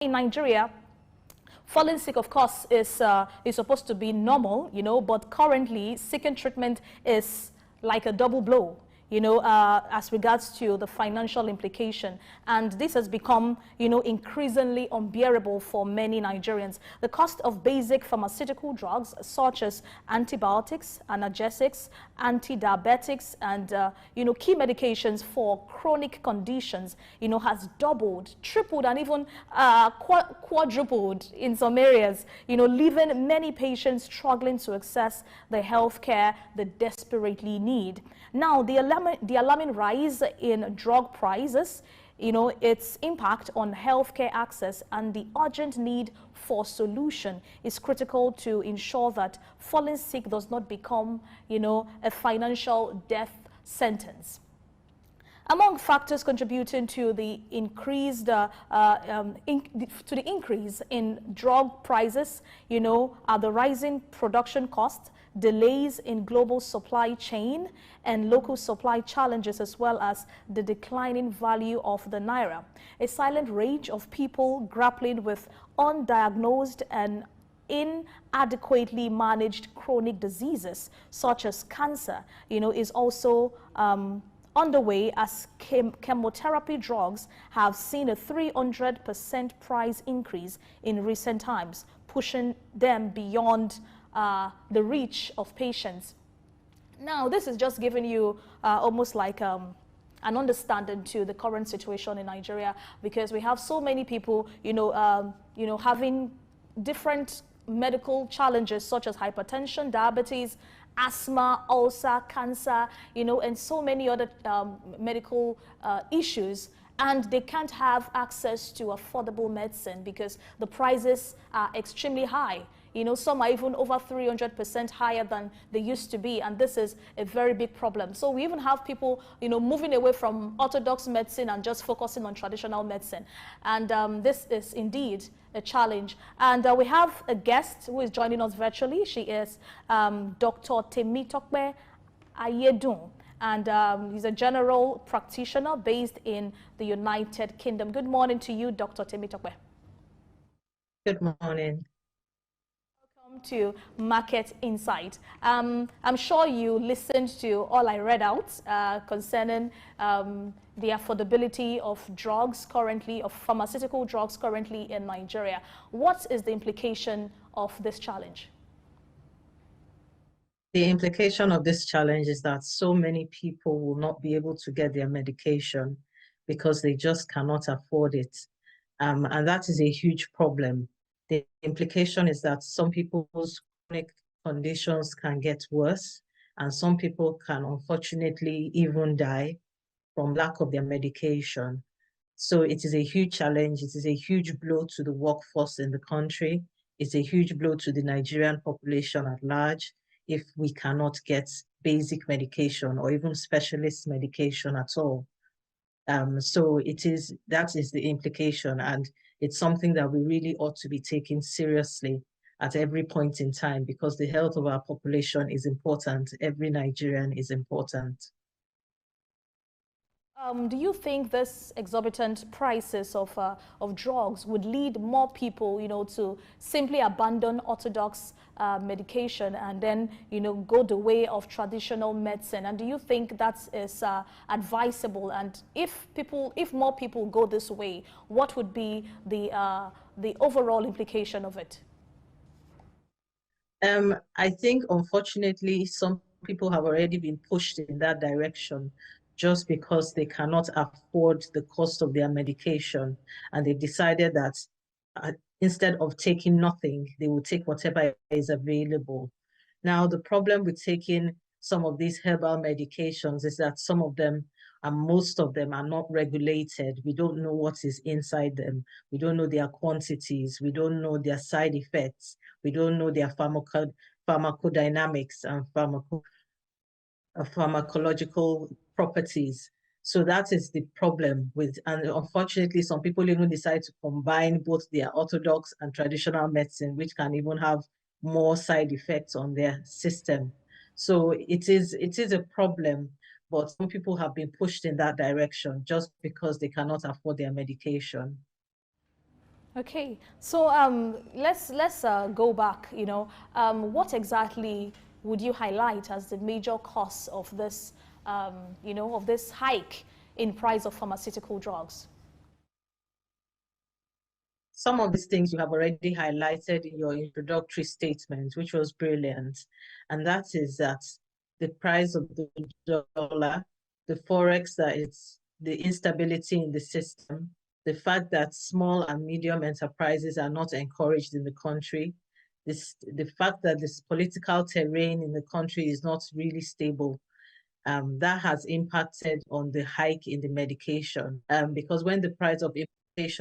In Nigeria, falling sick, of course, is supposed to be normal, but currently seeking treatment is like a double blow, as regards to the financial implication. And this has become, increasingly unbearable for many Nigerians. The cost of basic pharmaceutical drugs, such as antibiotics, analgesics, anti-diabetics, and, key medications for chronic conditions, has doubled, tripled, and even quadrupled in some areas, leaving many patients struggling to access the health care they desperately need. Now, the alarming rise in drug prices, its impact on healthcare access and the urgent need for solution is critical to ensure that falling sick does not become, a financial death sentence. Among factors contributing to the increase in drug prices, are the rising production costs, delays in global supply chain, and local supply challenges, as well as the declining value of the naira. A silent rage of people grappling with undiagnosed and inadequately managed chronic diseases such as cancer, is also underway, as chemotherapy drugs have seen a 300% price increase in recent times, pushing them beyond the reach of patients. Now, this is just giving you almost like an understanding to the current situation in Nigeria, because we have so many people, having different medical challenges such as hypertension, diabetes, asthma, ulcer, cancer, and so many other medical issues, and they can't have access to affordable medicine because the prices are extremely high. Some are even over 300% higher than they used to be, and this is a very big problem. So we even have people, moving away from orthodox medicine and just focusing on traditional medicine. And this is indeed a challenge. And we have a guest who is joining us virtually. She is Dr. Temitope Aiyedun, and he's a general practitioner based in the United Kingdom. Good morning to you, Dr. Temitope. Good morning. To Market Insight. I'm sure you listened to all I read out concerning the affordability of drugs currently, of pharmaceutical drugs currently in Nigeria. What is the implication of this challenge? The implication of this challenge is that so many people will not be able to get their medication because they just cannot afford it. And that is a huge problem. The implication is that some people's chronic conditions can get worse, and some people can unfortunately even die from lack of their medication. So it is a huge challenge. It is a huge blow to the workforce in the country. It's a huge blow to the Nigerian population at large if we cannot get basic medication or even specialist medication at all. So that is the implication, and it's something that we really ought to be taking seriously at every point in time, because the health of our population is important. Every Nigerian is important. Do you think this exorbitant prices of drugs would lead more people, to simply abandon orthodox medication and then, go the way of traditional medicine? And do you think that is advisable? And if more people go this way, what would be the overall implication of it? I think, unfortunately, some people have already been pushed in that direction, just because they cannot afford the cost of their medication. And they decided that instead of taking nothing, they will take whatever is available. Now, the problem with taking some of these herbal medications is that some of them, and most of them, are not regulated. We don't know what is inside them. We don't know their quantities. We don't know their side effects. We don't know their pharmacodynamics and pharmacological properties. So that is the problem with, and unfortunately, some people even decide to combine both their orthodox and traditional medicine, which can even have more side effects on their system. So it is a problem, but some people have been pushed in that direction just because they cannot afford their medication. Okay, so let's go back. What exactly would you highlight as the major cause of this, of this hike in price of pharmaceutical drugs? Some of these things you have already highlighted in your introductory statement, which was brilliant. And that is that the price of the dollar, the forex, that it's the instability in the system, the fact that small and medium enterprises are not encouraged in the country, the fact that this political terrain in the country is not really stable. That has impacted on the hike in the medication. Because when the price of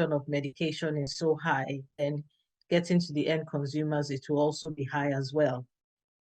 of medication is so high, then getting to the end consumers, it will also be high as well.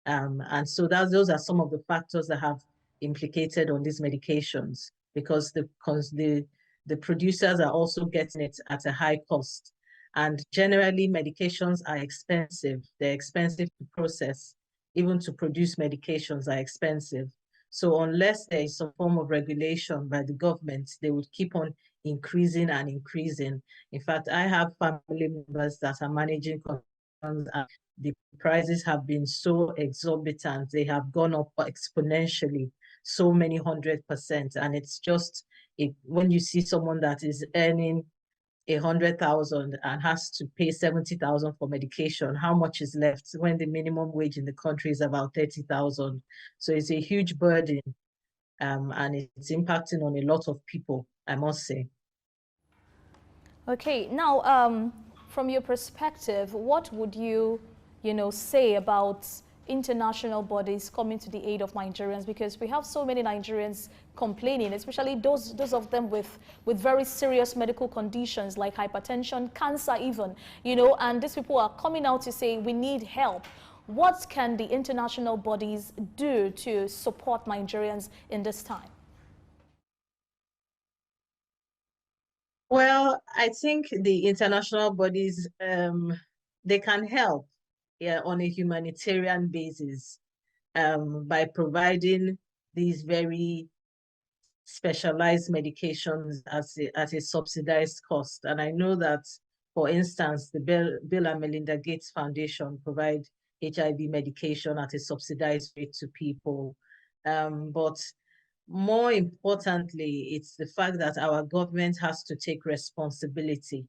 And so those are some of the factors that have implicated on these medications because the producers are also getting it at a high cost. And generally, medications are expensive. They're expensive to process. Even to produce medications are expensive. So unless there is some form of regulation by the government, they would keep on increasing and increasing. In fact, I have family members that are managing concerns and the prices have been so exorbitant. They have gone up exponentially, so many 100%. And it's just when you see someone that is earning 100,000 and has to pay 70,000 for medication, how much is left when the minimum wage in the country is about 30,000? So it's a huge burden, and it's impacting on a lot of people, I must say. Okay, now from your perspective, what would you, say about international bodies coming to the aid of Nigerians? Because we have so many Nigerians complaining, especially those of them with very serious medical conditions like hypertension, cancer even, and these people are coming out to say we need help. What can the international bodies do to support Nigerians in this time? Well, I think the international bodies, they can help, yeah, on a humanitarian basis, by providing these very specialized medications at a subsidized cost. And I know that, for instance, the Bill and Melinda Gates Foundation provide HIV medication at a subsidized rate to people. But more importantly, it's the fact that our government has to take responsibility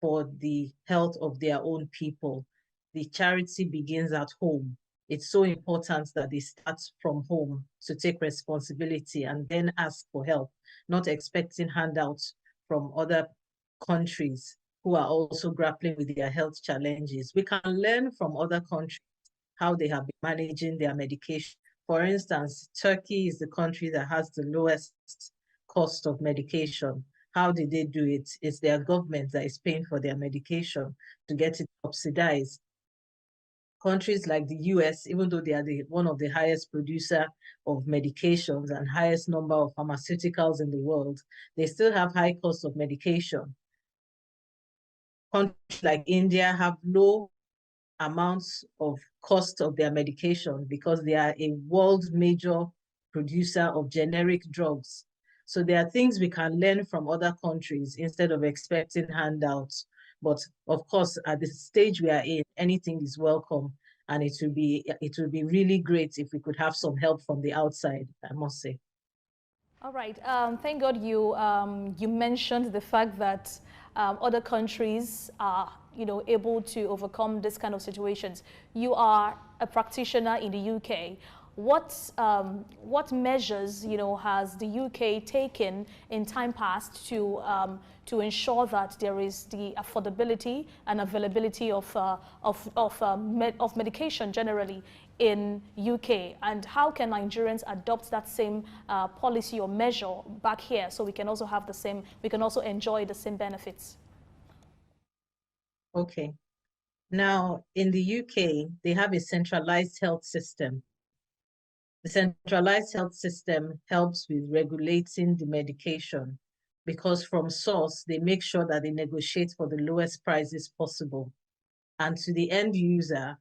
for the health of their own people. The charity begins at home. It's so important that they start from home to take responsibility and then ask for help, not expecting handouts from other countries who are also grappling with their health challenges. We can learn from other countries how they have been managing their medication. For instance, Turkey is the country that has the lowest cost of medication. How did they do it? It's their government that is paying for their medication to get it subsidized. Countries like the US, even though they are one of the highest producer of medications and highest number of pharmaceuticals in the world, they still have high cost of medication. Countries like India have low amounts of cost of their medication because they are a world major producer of generic drugs. So there are things we can learn from other countries instead of expecting handouts. But of course, at the stage we are in, anything is welcome. And it will be really great if we could have some help from the outside, I must say. All right. Thank God you mentioned the fact that other countries are, able to overcome this kind of situations. You are a practitioner in the UK. What measures, has the UK taken in time past to ensure that there is the affordability and availability of medication generally in UK, and how can Nigerians adopt that same policy or measure back here so we can also have the same, we can also enjoy the same benefits? Okay. Now, in the UK, they have a centralized health system. The centralized health system helps with regulating the medication because from source, they make sure that they negotiate for the lowest prices possible. And to the end user,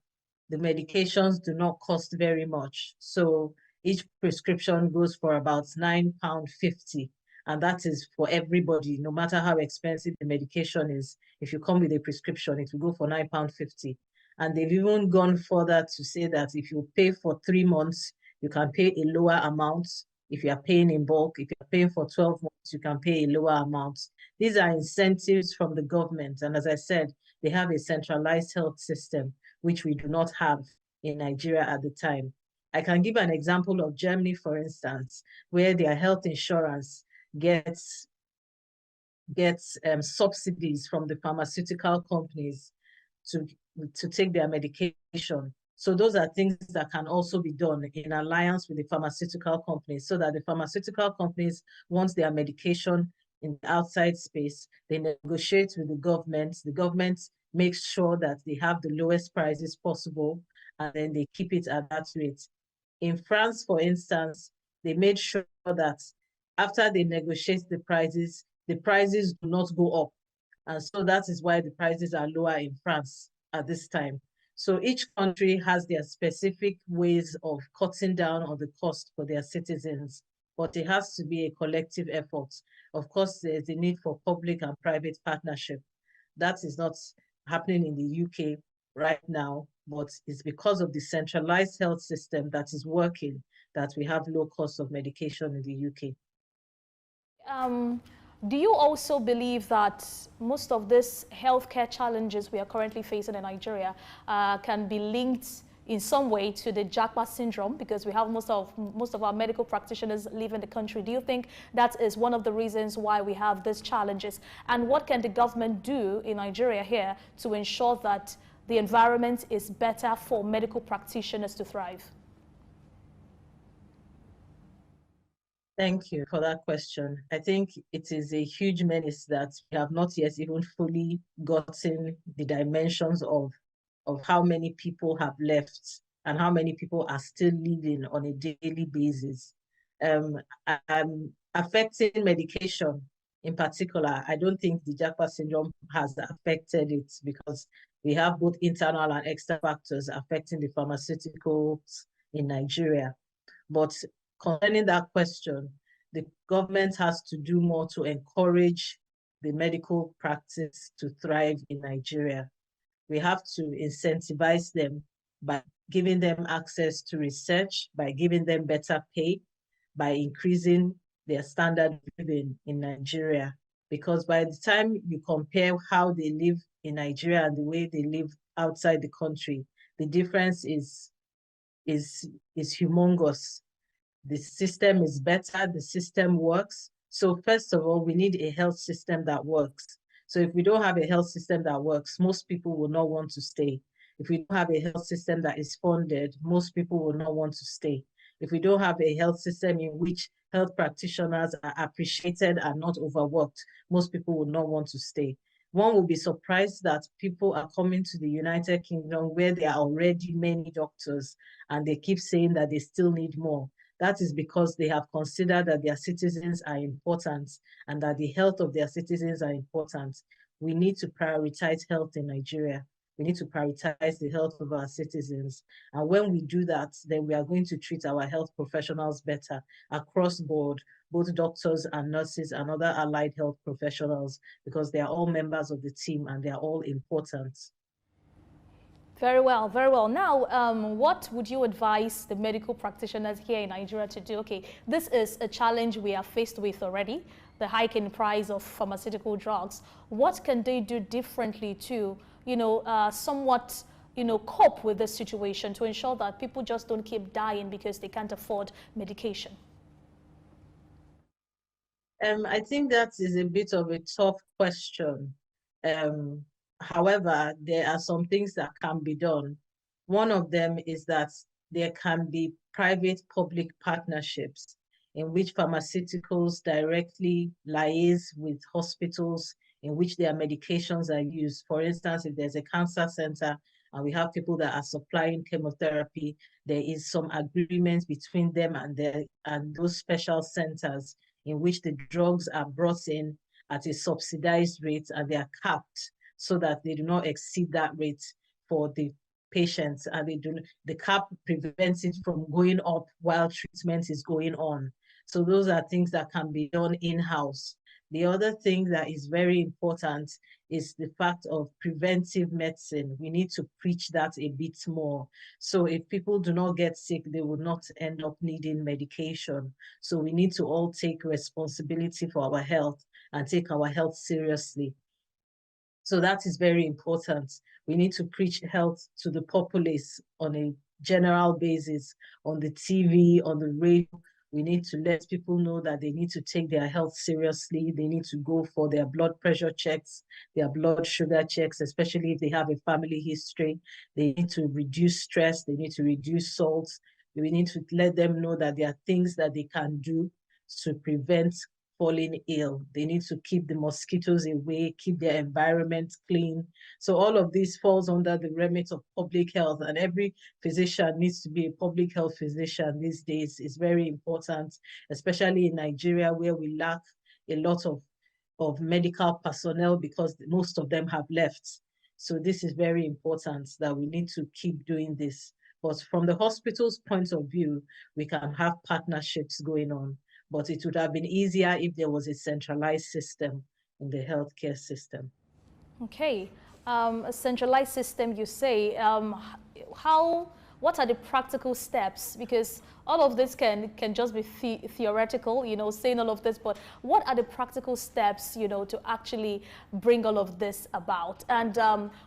the medications do not cost very much. So each prescription goes for about £9.50. And that is for everybody, no matter how expensive the medication is. If you come with a prescription, it will go for £9.50. And they've even gone further to say that if you pay for 3 months, you can pay a lower amount. If you are paying in bulk, if you're paying for 12 months, you can pay a lower amount. These are incentives from the government. And as I said, they have a centralized health system, which we do not have in Nigeria at the time. I can give an example of Germany, for instance, where their health insurance gets subsidies from the pharmaceutical companies to take their medication. So those are things that can also be done in alliance with the pharmaceutical companies, so that the pharmaceutical companies want their medication in the outside space, they negotiate with the government makes sure that they have the lowest prices possible, and then they keep it at that rate. In France, for instance, they made sure that after they negotiate the prices do not go up. And so that is why the prices are lower in France at this time. So each country has their specific ways of cutting down on the cost for their citizens, but it has to be a collective effort. Of course, there's a need for public and private partnership. That is not happening in the UK right now, but it's because of the centralized health system that is working that we have low cost of medication in the UK. Do you also believe that most of these healthcare challenges we are currently facing in Nigeria can be linked in some way to the Japa syndrome, because we have most of our medical practitioners leaving the country? Do you think that is one of the reasons why we have these challenges? And what can the government do in Nigeria here to ensure that the environment is better for medical practitioners to thrive? Thank you for that question. I think it is a huge menace that we have not yet even fully gotten the dimensions of how many people have left and how many people are still living on a daily basis. Affecting medication in particular, I don't think the Japa syndrome has affected it, because we have both internal and external factors affecting the pharmaceuticals in Nigeria. But concerning that question, the government has to do more to encourage the medical practice to thrive in Nigeria. We have to incentivize them by giving them access to research, by giving them better pay, by increasing their standard of living in Nigeria. Because by the time you compare how they live in Nigeria and the way they live outside the country, the difference is humongous. The system is better, the system works. So first of all, we need a health system that works. So if we don't have a health system that works, most people will not want to stay. If we don't have a health system that is funded, most people will not want to stay. If we don't have a health system in which health practitioners are appreciated and not overworked, most people will not want to stay. One will be surprised that people are coming to the United Kingdom where there are already many doctors, and they keep saying that they still need more. That is because they have considered that their citizens are important and that the health of their citizens are important. We need to prioritize health in Nigeria. We need to prioritize the health of our citizens. And when we do that, then we are going to treat our health professionals better across board, both doctors and nurses and other allied health professionals, because they are all members of the team and they are all important. Very well, very well. Now, what would you advise the medical practitioners here in Nigeria to do? Okay, this is a challenge we are faced with already, the hike in price of pharmaceutical drugs. What can they do differently to, somewhat, cope with this situation, to ensure that people just don't keep dying because they can't afford medication? I think that is a bit of a tough question. However, there are some things that can be done. One of them is that there can be private-public partnerships in which pharmaceuticals directly liaise with hospitals in which their medications are used. For instance, if there's a cancer center and we have people that are supplying chemotherapy, there is some agreement between them and those special centers in which the drugs are brought in at a subsidized rate and they are capped so that they do not exceed that rate for the patients, and the cap prevents it from going up while treatment is going on. So those are things that can be done in-house. The other thing that is very important is the fact of preventive medicine. We need to preach that a bit more. So if people do not get sick, they will not end up needing medication. So we need to all take responsibility for our health and take our health seriously. So that is very important. We need to preach health to the populace on a general basis, on the TV, on the radio. We need to let people know that they need to take their health seriously. They need to go for their blood pressure checks, their blood sugar checks, especially if they have a family history. They need to reduce stress. They need to reduce salt. We need to let them know that there are things that they can do to prevent falling ill. They need to keep the mosquitoes away, keep their environment clean. So all of this falls under the remit of public health, and every physician needs to be a public health physician these days. It's very important, especially in Nigeria, where we lack a lot of medical personnel because most of them have left. So this is very important that we need to keep doing this. But from the hospital's point of view, we can have partnerships going on, but it would have been easier if there was a centralized system in the healthcare system. Okay, a centralized system, you say. What are the practical steps? Because all of this can just be theoretical, saying all of this, but what are the practical steps, to actually bring all of this about? And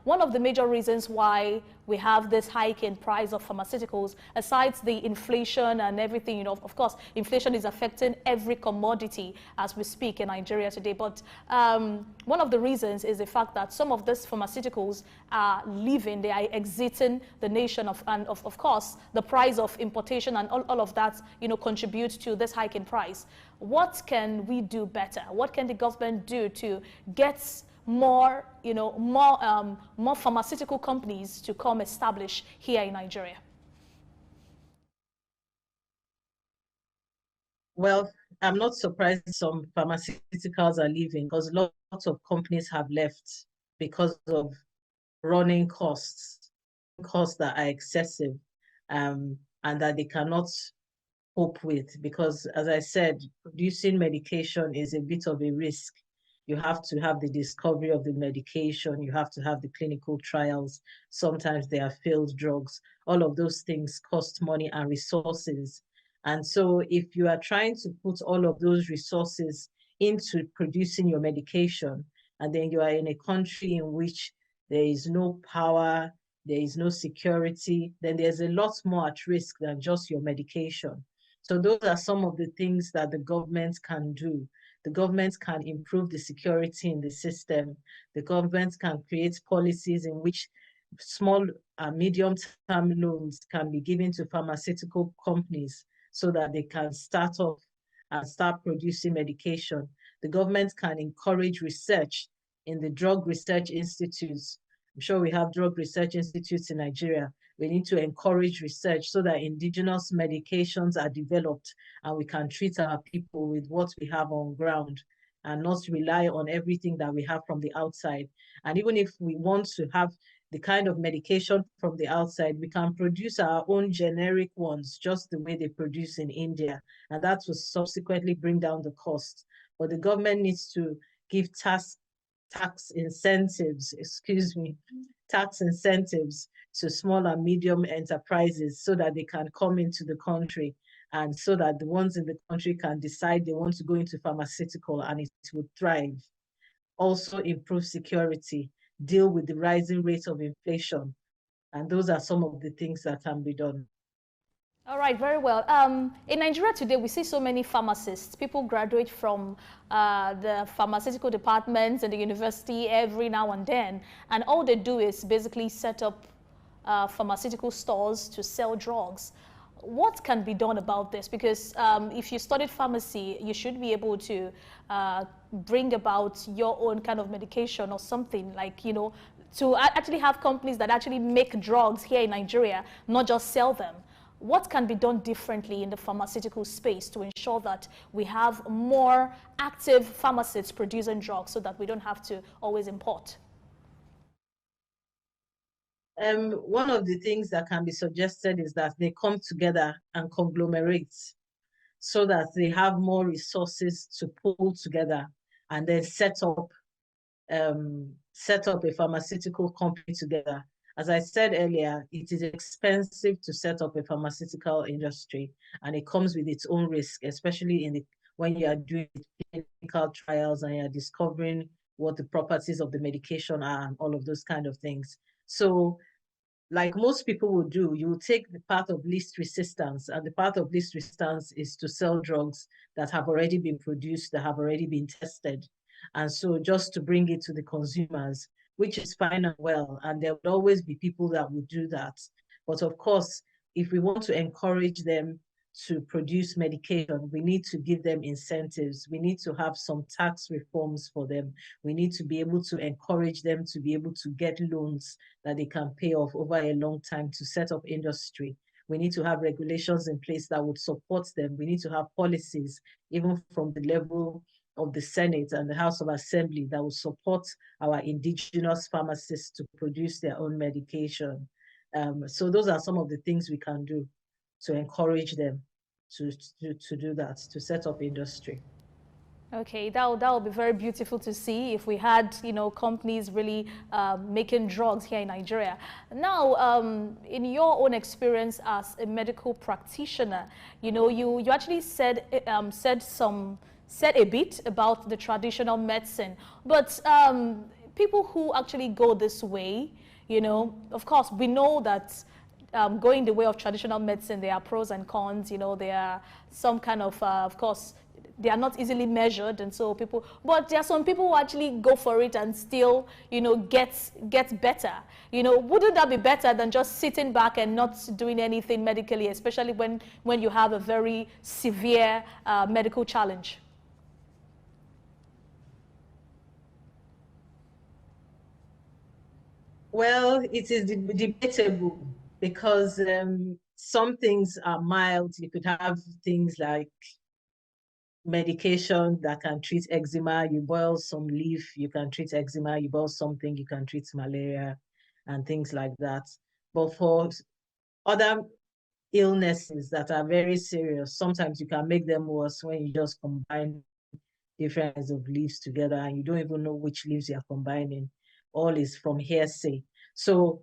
one of the major reasons why we have this hike in price of pharmaceuticals, aside the inflation and everything, of course, inflation is affecting every commodity as we speak in Nigeria today. But one of the reasons is the fact that some of these pharmaceuticals are leaving, they are exiting the nation, and of course, the price of importation and all of that, contribute to this hike in price. What can we do better? What can the government do to get more pharmaceutical companies to come establish here in Nigeria? Well, I'm not surprised some pharmaceuticals are leaving because lots of companies have left because of running costs that are excessive, and that they cannot cope with, because as I said, producing medication is a bit of a risk. You have to have the discovery of the medication, you have to have the clinical trials. Sometimes they are failed drugs. All of those things cost money and resources. And so if you are trying to put all of those resources into producing your medication, and then you are in a country in which there is no power, there is no security, then there's a lot more at risk than just your medication. So those are some of the things that the government can do. The government can improve the security in the system. The government can create policies in which small and medium-term loans can be given to pharmaceutical companies so that they can start off and start producing medication. The government can encourage research in the drug research institutes. I'm sure we have drug research institutes in Nigeria. We need to encourage research so that indigenous medications are developed and we can treat our people with what we have on ground and not rely on everything that we have from the outside. And even if we want to have the kind of medication from the outside, we can produce our own generic ones, just the way they produce in India. And that will subsequently bring down the cost. But the government needs to give tax incentives, tax incentives to small and medium enterprises so that they can come into the country, and so that the ones in the country can decide they want to go into pharmaceutical and it will thrive. Also improve security, deal with the rising rate of inflation. And those are some of the things that can be done. All right, very well. In Nigeria today, we see so many pharmacists. People graduate from the pharmaceutical departments in the university every now and then, and all they do is basically set up pharmaceutical stores to sell drugs. What can be done about this? Because if you studied pharmacy, you should be able to bring about your own kind of medication or something, like, to actually have companies that actually make drugs here in Nigeria, not just sell them. What can be done differently in the pharmaceutical space to ensure that we have more active pharmacists producing drugs so that we don't have to always import? One of the things that can be suggested is that they come together and conglomerate. so that they have more resources to pull together and then set up a pharmaceutical company together. As I said earlier, it is expensive to set up a pharmaceutical industry, and it comes with its own risk, especially when you are doing clinical trials and you're discovering what the properties of the medication are and all of those kind of things. So like most people would do, you will take the path of least resistance, and the path of least resistance is to sell drugs that have already been produced, that have already been tested. And so just to bring it to the consumers, which is fine and well, and there would always be people that would do that. But of course, if we want to encourage them to produce medication, we need to give them incentives. We need to have some tax reforms for them. We need to be able to encourage them to be able to get loans that they can pay off over a long time to set up industry. We need to have regulations in place that would support them. We need to have policies, even from the level of the Senate and the House of Assembly, that will support our indigenous pharmacists to produce their own medication. So those are some of the things we can do to encourage them to do that, to set up industry. Okay, that would be very beautiful to see if we had, companies really making drugs here in Nigeria. Now, in your own experience as a medical practitioner, you actually said a bit about the traditional medicine, but people who actually go this way, of course, we know that going the way of traditional medicine, there are pros and cons. There are some kind of course, they are not easily measured, and so but there are some people who actually go for it and still, get better. Wouldn't that be better than just sitting back and not doing anything medically, especially when you have a very severe medical challenge? Well, it is debatable because some things are mild. You could have things like medication that can treat eczema. You boil some leaf, you can treat eczema. You boil something, you can treat malaria and things like that. But for other illnesses that are very serious, sometimes you can make them worse when you just combine different kinds of leaves together and you don't even know which leaves you're combining. All is from hearsay. So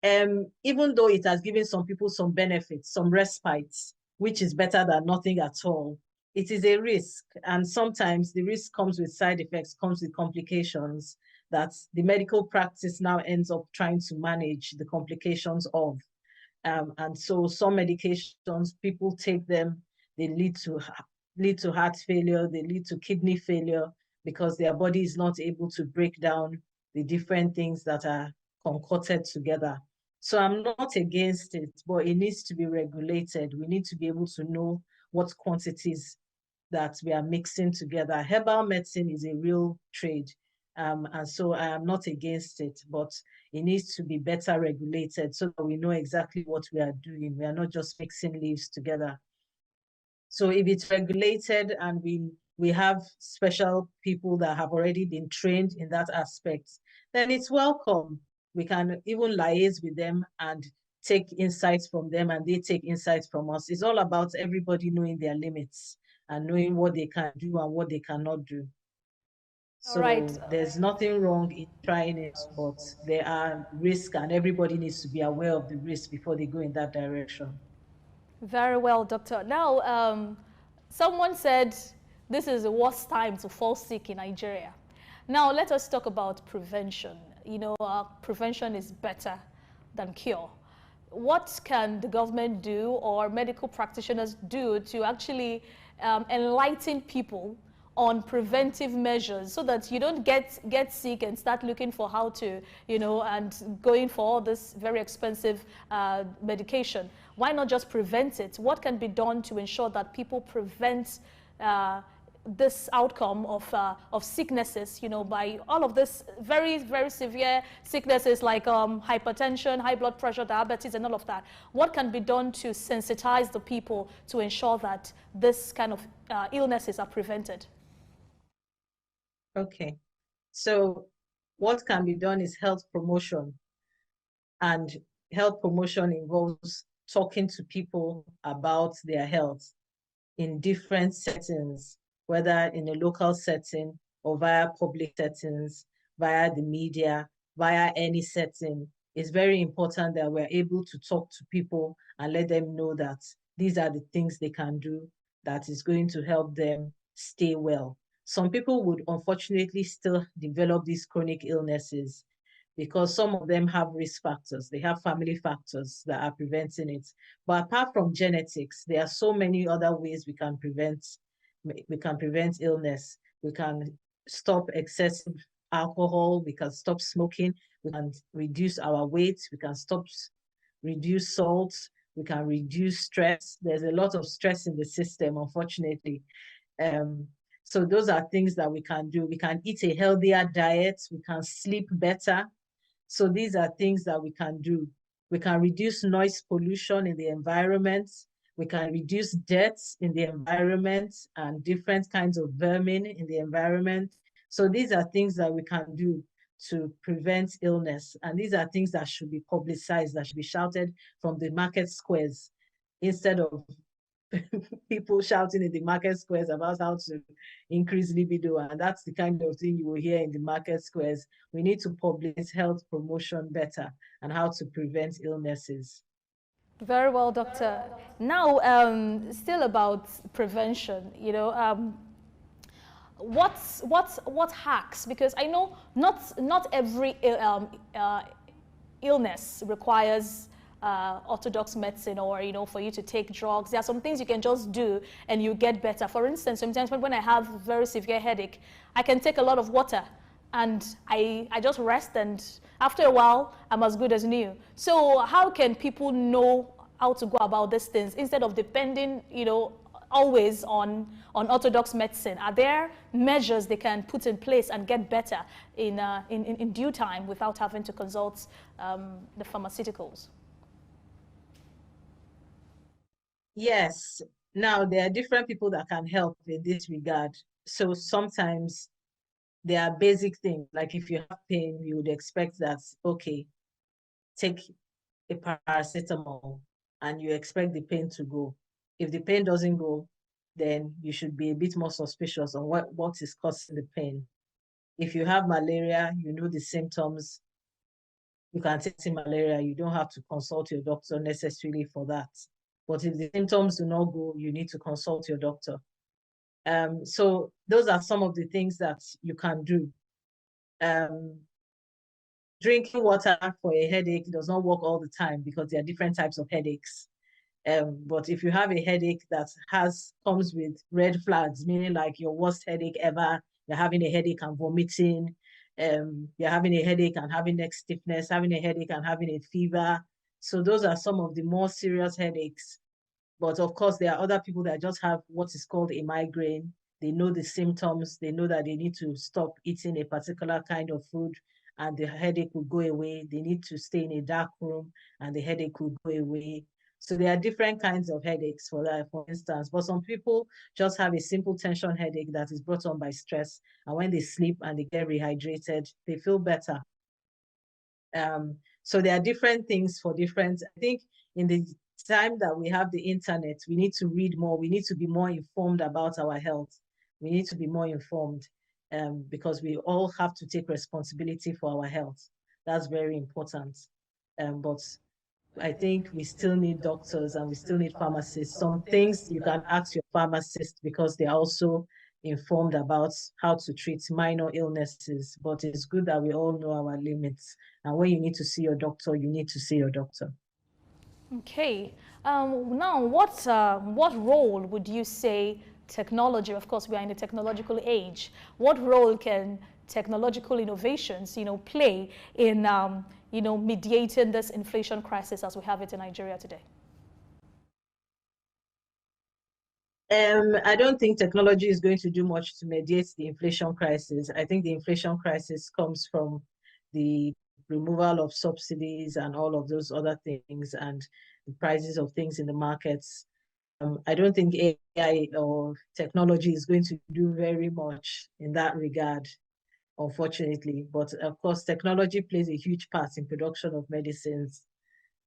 even though it has given some people some benefits, some respites, which is better than nothing at all, it is a risk. And sometimes the risk comes with side effects, comes with complications that the medical practice now ends up trying to manage the complications of. And so some medications, people take them, they lead to heart failure, they lead to kidney failure because their body is not able to break down the different things that are concocted together. So I'm not against it, but it needs to be regulated. We need to be able to know what quantities that we are mixing together. Herbal medicine is a real trade. And so I am not against it, but it needs to be better regulated so that we know exactly what we are doing. We are not just mixing leaves together. So if it's regulated and we have special people that have already been trained in that aspect, then it's welcome. We can even liaise with them and take insights from them, and they take insights from us. It's all about everybody knowing their limits and knowing what they can do and what they cannot do. All right. So there's nothing wrong in trying it, but there are risks, and everybody needs to be aware of the risk before they go in that direction. Very well, doctor. Now, someone said this is the worst time to fall sick in Nigeria. Now, let us talk about prevention. Prevention is better than cure. What can the government do or medical practitioners do to actually enlighten people on preventive measures so that you don't get sick and start looking for how to, and going for all this very expensive medication? Why not just prevent it? What can be done to ensure that people prevent this outcome of sicknesses, by all of this very, very severe sicknesses like hypertension, high blood pressure, diabetes, and all of that? What can be done to sensitize the people to ensure that this kind of illnesses are prevented? Okay. So what can be done is health promotion. And health promotion involves talking to people about their health. in different settings, whether in a local setting or via public settings, via the media, via any setting. It's very important that we're able to talk to people and let them know that these are the things they can do that is going to help them stay well. Some people would unfortunately still develop these chronic illnesses because some of them have risk factors. They have family factors that are preventing it. But apart from genetics, there are so many other ways we can prevent illness. We can stop excessive alcohol, we can stop smoking, we can reduce our weight, we can reduce salt, we can reduce stress. There's a lot of stress in the system, unfortunately. Um, so those are things that we can do. We can eat a healthier diet, we can sleep better. So these are things that we can do. We can reduce noise pollution in the environment. We can reduce deaths in the environment and different kinds of vermin in the environment. So these are things that we can do to prevent illness. And these are things that should be publicized, that should be shouted from the market squares instead of people shouting in the market squares about how to increase libido. And that's the kind of thing you will hear in the market squares. We need to publish health promotion better and how to prevent illnesses. Very well, doctor. Now, still about prevention, what hacks? Because I know not every illness requires orthodox medicine, or for you to take drugs. There are some things you can just do and you get better. For instance, sometimes when I have very severe headache, I can take a lot of water and I just rest, and after a while I'm as good as new. So how can people know how to go about these things instead of depending always on orthodox medicine? Are there measures they can put in place and get better in due time without having to consult the pharmaceuticals? Yes. Now, there are different people that can help in this regard. So sometimes there are basic things, like if you have pain, you would expect that, okay, take a paracetamol and you expect the pain to go. If the pain doesn't go, then you should be a bit more suspicious on what is causing the pain. If you have malaria, you know the symptoms, you can take malaria, you don't have to consult your doctor necessarily for that. But if the symptoms do not go, you need to consult your doctor. So those are some of the things that you can do. Drinking water for a headache does not work all the time because there are different types of headaches. But if you have a headache that comes with red flags, meaning like your worst headache ever, you're having a headache and vomiting, you're having a headache and having neck stiffness, having a headache and having a fever. So those are some of the more serious headaches. But of course, there are other people that just have what is called a migraine. They know the symptoms. They know that they need to stop eating a particular kind of food and the headache will go away. They need to stay in a dark room and the headache will go away. So there are different kinds of headaches for that, for instance. But some people just have a simple tension headache that is brought on by stress. And when they sleep and they get rehydrated, they feel better. So there are different things for different. I think in the time that we have the internet, we need to read more. We need to be more informed about our health. We need to be more informed because we all have to take responsibility for our health. That's very important. But I think we still need doctors and we still need pharmacists. Some things you can ask your pharmacist because they're also informed about how to treat minor illnesses. But it's good that we all know our limits. And when you need to see your doctor, you need to see your doctor. Okay. Now, what role would you say technology, of course we are in the technological age, what role can technological innovations, play in, mediating this inflation crisis as we have it in Nigeria today? I don't think technology is going to do much to mediate the inflation crisis. I think the inflation crisis comes from the removal of subsidies and all of those other things and the prices of things in the markets. I don't think AI or technology is going to do very much in that regard, unfortunately. But of course, technology plays a huge part in production of medicines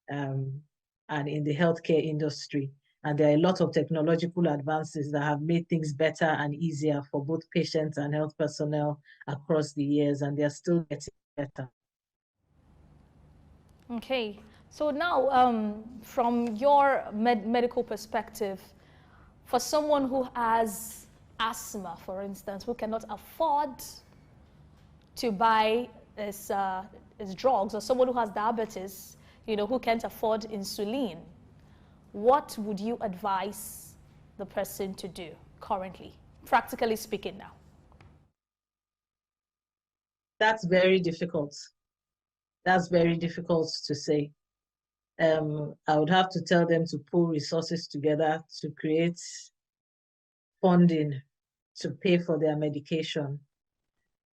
and in the healthcare industry. And there are a lot of technological advances that have made things better and easier for both patients and health personnel across the years, and they're still getting better. Okay, so now from your medical perspective, for someone who has asthma, for instance, who cannot afford to buy his drugs, or someone who has diabetes, who can't afford insulin, what would you advise the person to do currently, practically speaking now? That's very difficult. That's very difficult to say. I would have to tell them to pull resources together to create funding to pay for their medication.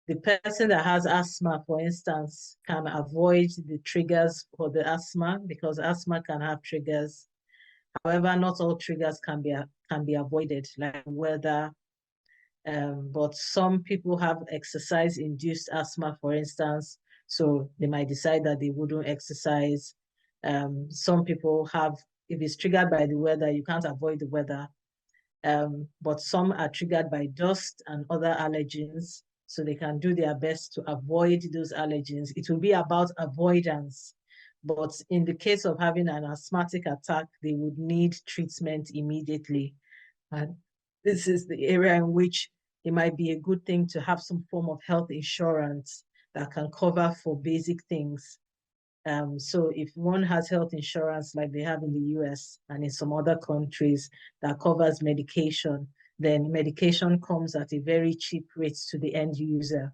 The person that has asthma, for instance, can avoid the triggers for the asthma, because asthma can have triggers. However, not all triggers can be avoided, like weather. But some people have exercise-induced asthma, for instance, so they might decide that they wouldn't exercise. Some people have, if it's triggered by the weather, you can't avoid the weather. But some are triggered by dust and other allergens, so they can do their best to avoid those allergens. It will be about avoidance. But in the case of having an asthmatic attack, they would need treatment immediately. And this is the area in which it might be a good thing to have some form of health insurance that can cover for basic things. So if one has health insurance like they have in the US and in some other countries that covers medication, then medication comes at a very cheap rate to the end user.